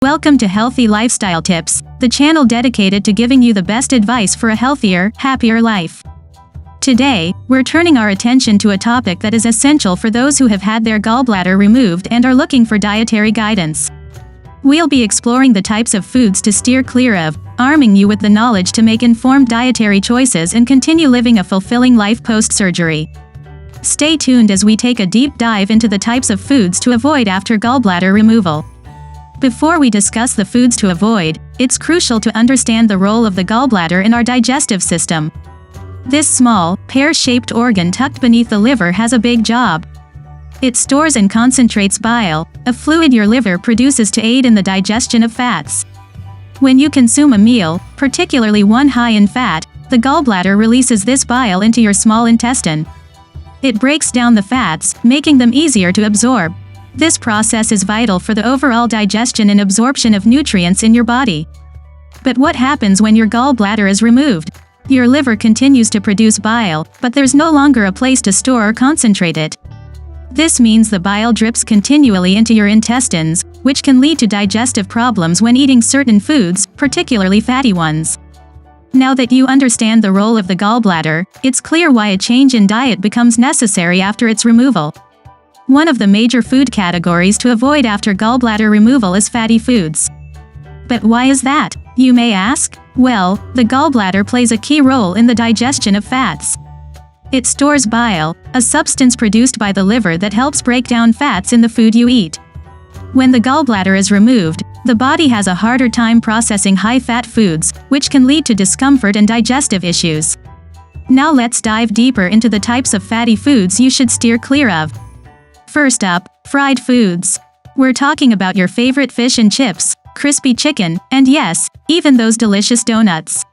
Welcome to Healthy Lifestyle Tips, the channel dedicated to giving you the best advice for a healthier, happier life. Today, we're turning our attention to a topic that is essential for those who have had their gallbladder removed and are looking for dietary guidance. We'll be exploring the types of foods to steer clear of, arming you with the knowledge to make informed dietary choices and continue living a fulfilling life post-surgery. Stay tuned as we take a deep dive into the types of foods to avoid after gallbladder removal. Before we discuss the foods to avoid, it's crucial to understand the role of the gallbladder in our digestive system. This small, pear-shaped organ tucked beneath the liver has a big job. It stores and concentrates bile, a fluid your liver produces to aid in the digestion of fats. When you consume a meal, particularly one high in fat, the gallbladder releases this bile into your small intestine. It breaks down the fats, making them easier to absorb. This process is vital for the overall digestion and absorption of nutrients in your body. But what happens when your gallbladder is removed? Your liver continues to produce bile, but there's no longer a place to store or concentrate it. This means the bile drips continually into your intestines, which can lead to digestive problems when eating certain foods, particularly fatty ones. Now that you understand the role of the gallbladder, it's clear why a change in diet becomes necessary after its removal. One of the major food categories to avoid after gallbladder removal is fatty foods. But why is that, you may ask? Well, the gallbladder plays a key role in the digestion of fats. It stores bile, a substance produced by the liver that helps break down fats in the food you eat. When the gallbladder is removed, the body has a harder time processing high-fat foods, which can lead to discomfort and digestive issues. Now let's dive deeper into the types of fatty foods you should steer clear of. First up, fried foods. We're talking about your favorite fish and chips, crispy chicken, and yes, even those delicious donuts.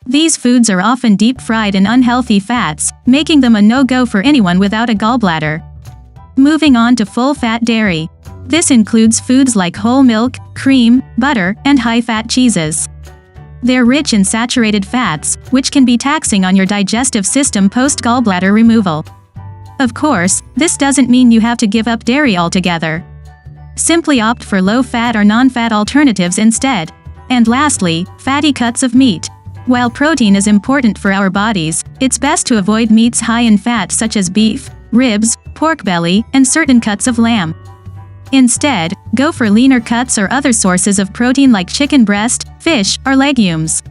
These foods are often deep-fried in unhealthy fats, making them a no-go for anyone without a gallbladder. Moving on to full-fat dairy. This includes foods like whole milk, cream, butter, and high-fat cheeses. They're rich in saturated fats, which can be taxing on your digestive system post-gallbladder removal. Of course, this doesn't mean you have to give up dairy altogether. Simply opt for low-fat or non-fat alternatives instead. And lastly, fatty cuts of meat. While protein is important for our bodies, it's best to avoid meats high in fat such as beef, ribs, pork belly, and certain cuts of lamb. Instead, go for leaner cuts or other sources of protein like chicken breast, fish, or legumes.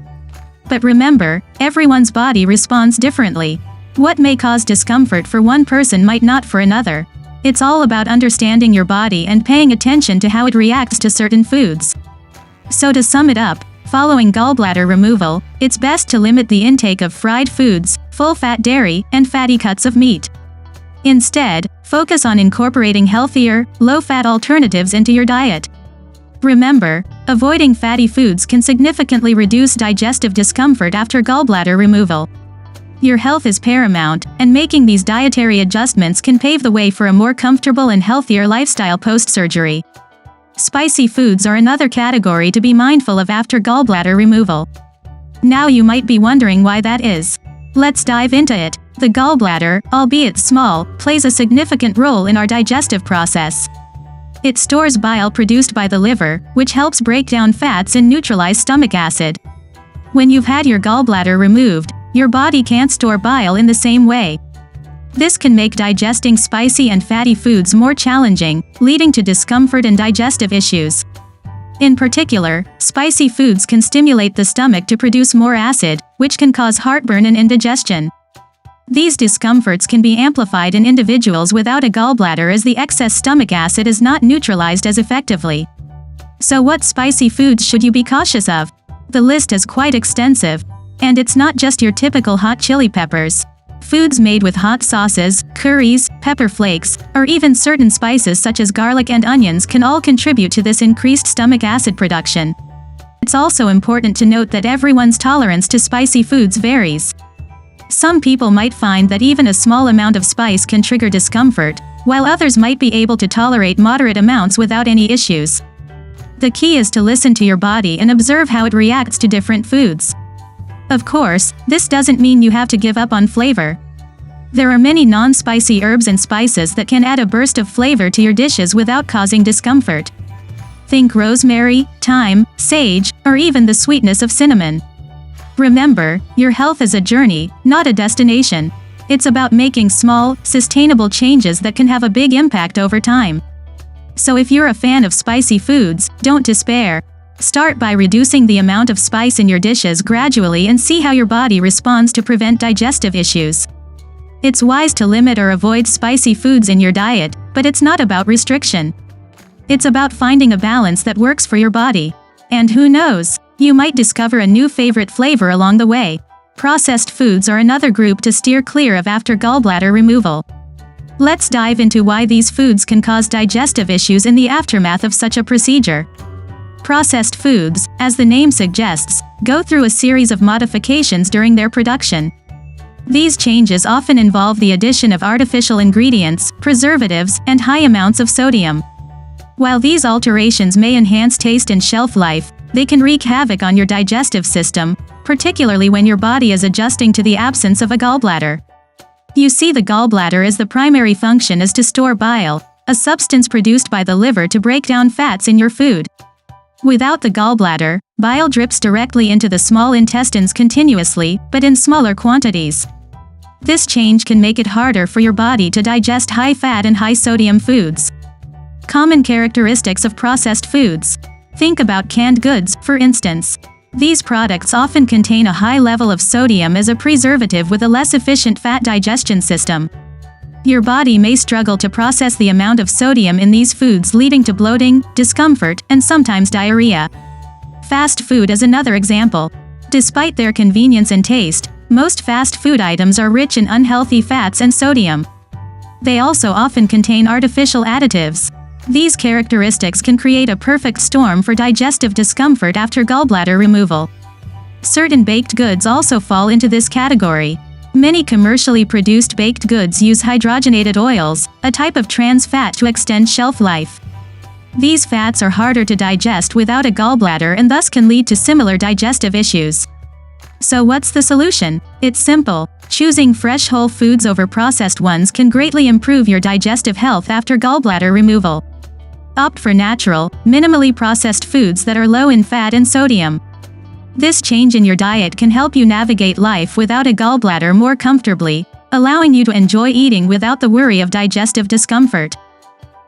But remember, everyone's body responds differently. What may cause discomfort for one person might not for another. It's all about understanding your body and paying attention to how it reacts to certain foods. So to sum it up, following gallbladder removal, it's best to limit the intake of fried foods, full-fat dairy, and fatty cuts of meat. Instead, focus on incorporating healthier, low-fat alternatives into your diet. Remember, avoiding fatty foods can significantly reduce digestive discomfort after gallbladder removal. Your health is paramount, and making these dietary adjustments can pave the way for a more comfortable and healthier lifestyle post-surgery. Spicy foods are another category to be mindful of after gallbladder removal. Now you might be wondering why that is. Let's dive into it. The gallbladder, albeit small, plays a significant role in our digestive process. It stores bile produced by the liver, which helps break down fats and neutralize stomach acid. When you've had your gallbladder removed, your body can't store bile in the same way. This can make digesting spicy and fatty foods more challenging, leading to discomfort and digestive issues. In particular, spicy foods can stimulate the stomach to produce more acid, which can cause heartburn and indigestion. These discomforts can be amplified in individuals without a gallbladder as the excess stomach acid is not neutralized as effectively. So what spicy foods should you be cautious of? The list is quite extensive. And it's not just your typical hot chili peppers. Foods made with hot sauces, curries, pepper flakes, or even certain spices such as garlic and onions can all contribute to this increased stomach acid production. It's also important to note that everyone's tolerance to spicy foods varies. Some people might find that even a small amount of spice can trigger discomfort, while others might be able to tolerate moderate amounts without any issues. The key is to listen to your body and observe how it reacts to different foods. Of course, this doesn't mean you have to give up on flavor. There are many non-spicy herbs and spices that can add a burst of flavor to your dishes without causing discomfort. Think rosemary, thyme, sage, or even the sweetness of cinnamon. Remember, your health is a journey, not a destination. It's about making small, sustainable changes that can have a big impact over time. So if you're a fan of spicy foods, don't despair. Start by reducing the amount of spice in your dishes gradually and see how your body responds to prevent digestive issues. It's wise to limit or avoid spicy foods in your diet, but it's not about restriction. It's about finding a balance that works for your body. And who knows, you might discover a new favorite flavor along the way. Processed foods are another group to steer clear of after gallbladder removal. Let's dive into why these foods can cause digestive issues in the aftermath of such a procedure. Processed foods, as the name suggests, go through a series of modifications during their production. These changes often involve the addition of artificial ingredients, preservatives, and high amounts of sodium. While these alterations may enhance taste and shelf life, they can wreak havoc on your digestive system, particularly when your body is adjusting to the absence of a gallbladder. You see, the gallbladder is the primary function is to store bile, a substance produced by the liver to break down fats in your food. Without the gallbladder, bile drips directly into the small intestines continuously, but in smaller quantities. This change can make it harder for your body to digest high-fat and high-sodium foods. Common characteristics of processed foods. Think about canned goods, for instance. These products often contain a high level of sodium as a preservative with a less efficient fat digestion system. Your body may struggle to process the amount of sodium in these foods, leading to bloating, discomfort, and sometimes diarrhea. Fast food is another example. Despite their convenience and taste, most fast food items are rich in unhealthy fats and sodium. They also often contain artificial additives. These characteristics can create a perfect storm for digestive discomfort after gallbladder removal. Certain baked goods also fall into this category. Many commercially produced baked goods use hydrogenated oils, a type of trans fat, to extend shelf life. These fats are harder to digest without a gallbladder and thus can lead to similar digestive issues. So what's the solution? It's simple. Choosing fresh whole foods over processed ones can greatly improve your digestive health after gallbladder removal. Opt for natural, minimally processed foods that are low in fat and sodium. This change in your diet can help you navigate life without a gallbladder more comfortably, allowing you to enjoy eating without the worry of digestive discomfort.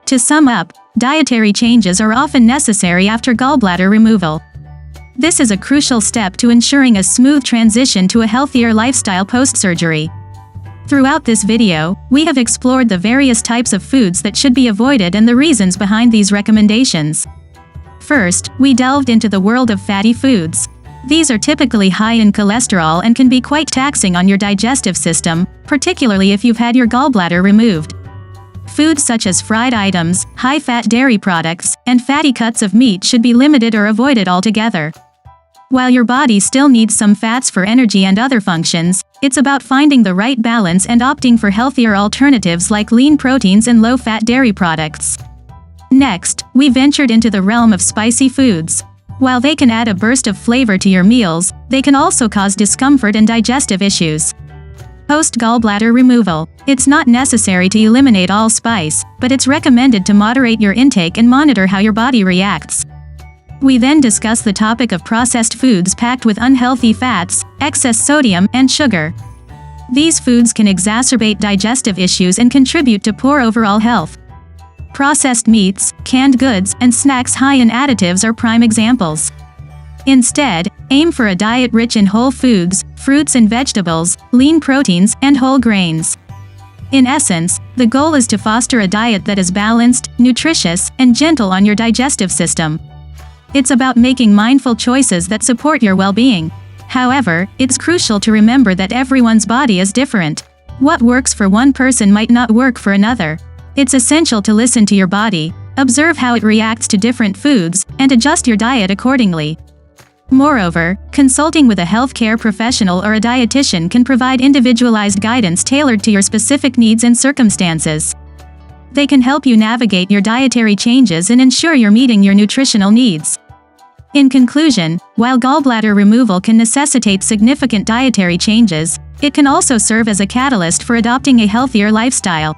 To sum up, dietary changes are often necessary after gallbladder removal. This is a crucial step to ensuring a smooth transition to a healthier lifestyle post-surgery. Throughout this video, we have explored the various types of foods that should be avoided and the reasons behind these recommendations. First, we delved into the world of fatty foods. These are typically high in cholesterol and can be quite taxing on your digestive system, particularly if you've had your gallbladder removed. Foods such as fried items, high-fat dairy products, and fatty cuts of meat should be limited or avoided altogether. While your body still needs some fats for energy and other functions, it's about finding the right balance and opting for healthier alternatives like lean proteins and low-fat dairy products. Next, we ventured into the realm of spicy foods. While they can add a burst of flavor to your meals, they can also cause discomfort and digestive issues. Post-gallbladder removal. It's not necessary to eliminate all spice, but it's recommended to moderate your intake and monitor how your body reacts. We then discuss the topic of processed foods packed with unhealthy fats, excess sodium, and sugar. These foods can exacerbate digestive issues and contribute to poor overall health. Processed meats, canned goods, and snacks high in additives are prime examples. Instead, aim for a diet rich in whole foods, fruits and vegetables, lean proteins, and whole grains. In essence, the goal is to foster a diet that is balanced, nutritious, and gentle on your digestive system. It's about making mindful choices that support your well-being. However, it's crucial to remember that everyone's body is different. What works for one person might not work for another. It's essential to listen to your body, observe how it reacts to different foods, and adjust your diet accordingly. Moreover, consulting with a healthcare professional or a dietitian can provide individualized guidance tailored to your specific needs and circumstances. They can help you navigate your dietary changes and ensure you're meeting your nutritional needs. In conclusion, while gallbladder removal can necessitate significant dietary changes, it can also serve as a catalyst for adopting a healthier lifestyle.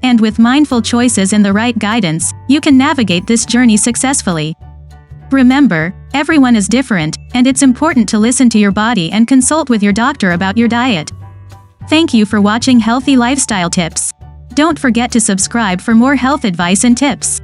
And with mindful choices and the right guidance, you can navigate this journey successfully. Remember, everyone is different, and it's important to listen to your body and consult with your doctor about your diet. Thank you for watching Healthy Lifestyle Tips. Don't forget to subscribe for more health advice and tips.